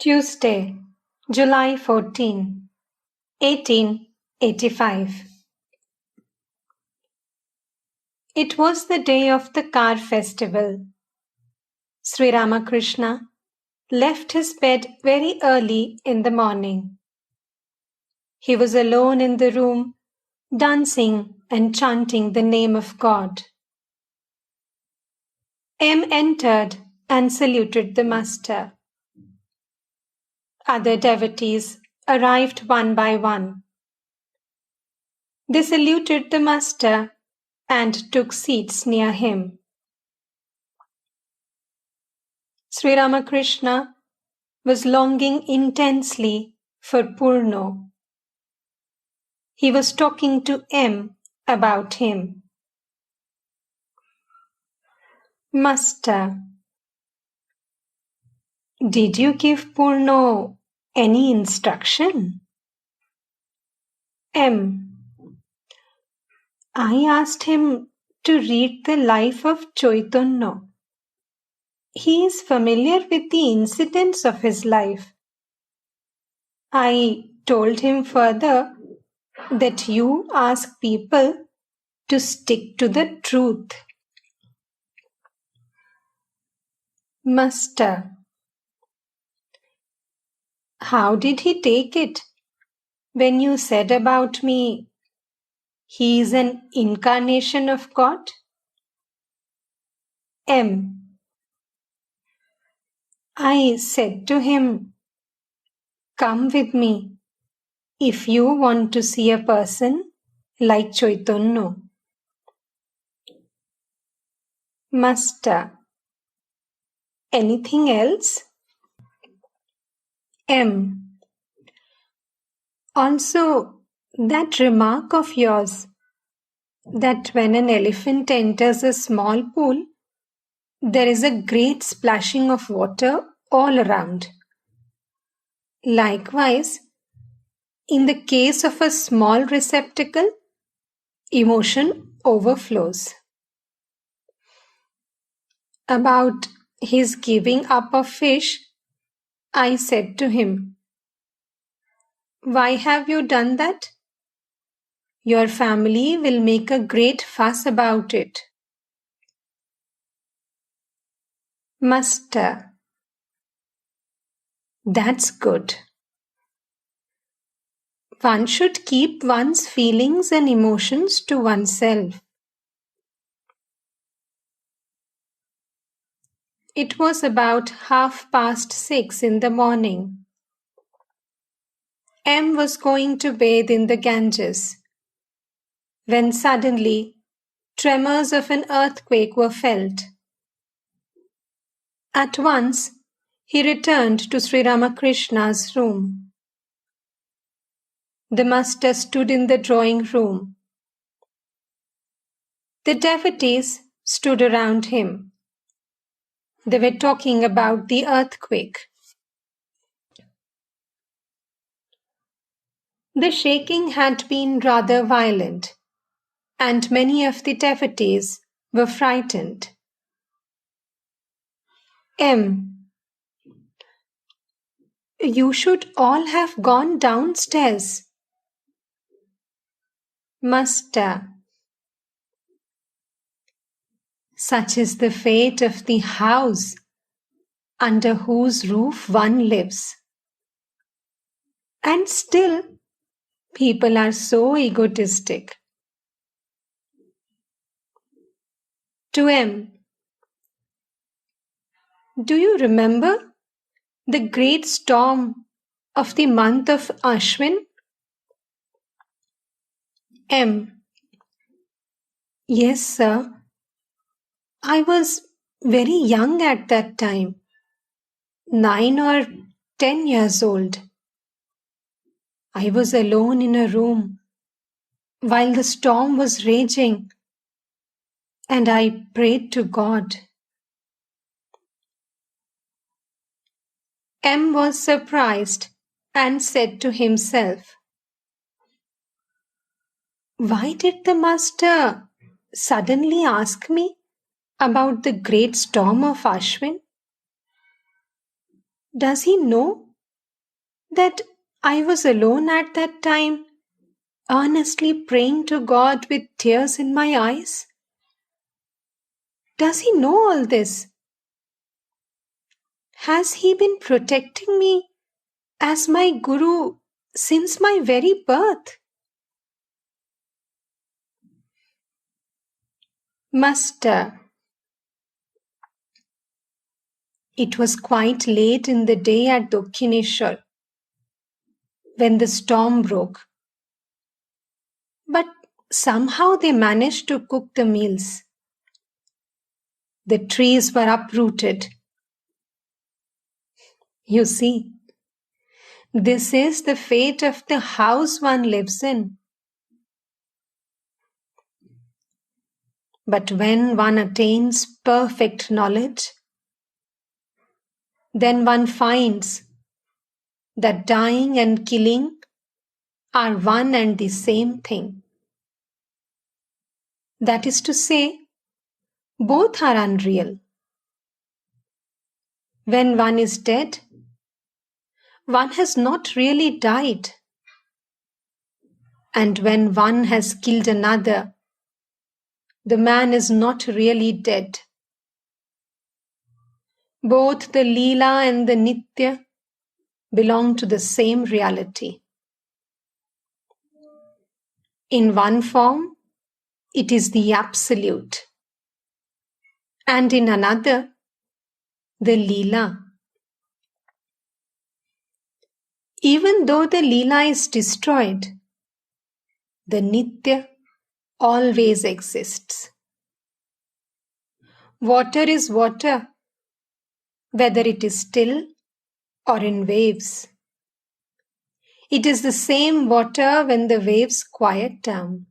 Tuesday, July 14, 1885. It was the day of the car festival. Sri Ramakrishna left his bed very early in the morning. He was alone in the room, dancing and chanting the name of God. M entered and saluted the master. Other devotees arrived one by one. They saluted the master and took seats near him. Sri Ramakrishna was longing intensely for Purno. He was talking to M about him. Master, did you give Purno any instruction? M. I asked him to read the life of Chaitanya. He is familiar with the incidents of his life. I told him further that you ask people to stick to the truth. Master, how did he take it when you said about me, he is an incarnation of God? M. I said to him, come with me if you want to see a person like Chaitanya. Master, anything else? M. Also, that remark of yours, that when an elephant enters a small pool, there is a great splashing of water all around. Likewise, in the case of a small receptacle, emotion overflows. About his giving up of fish, I said to him, why have you done that? Your family will make a great fuss about it. Master, that's good. One should keep one's feelings and emotions to oneself. It was about 6:30 in the morning. M was going to bathe in the Ganges, when suddenly tremors of an earthquake were felt. At once, he returned to Sri Ramakrishna's room. The master stood in the drawing room. The devotees stood around him. They were talking about the earthquake. The shaking had been rather violent, and many of the devotees were frightened. M. You should all have gone downstairs. Master, such is the fate of the house under whose roof one lives. And still, people are so egotistic. To M. Do you remember the great storm of the month of Ashwin? M. Yes, sir. I was very young at that time, 9 or 10 years old. I was alone in a room while the storm was raging, and I prayed to God. M was surprised and said to himself, why did the master suddenly ask me about the great storm of Ashwin? Does he know that I was alone at that time, earnestly praying to God with tears in my eyes? Does He know all this? Has He been protecting me as my Guru since my very birth? Master, it was quite late in the day at Dakshineshwar when the storm broke. But somehow they managed to cook the meals. The trees were uprooted. You see, this is the fate of the house one lives in. But when one attains perfect knowledge, then one finds that dying and killing are one and the same thing. That is to say, both are unreal. When one is dead, one has not really died. And when one has killed another, the man is not really dead. Both the Leela and the Nitya belong to the same reality. In one form, it is the Absolute, and in another, the Leela. Even though the Leela is destroyed, the Nitya always exists. Water is water, whether it is still or in waves. It is the same water when the waves quiet down.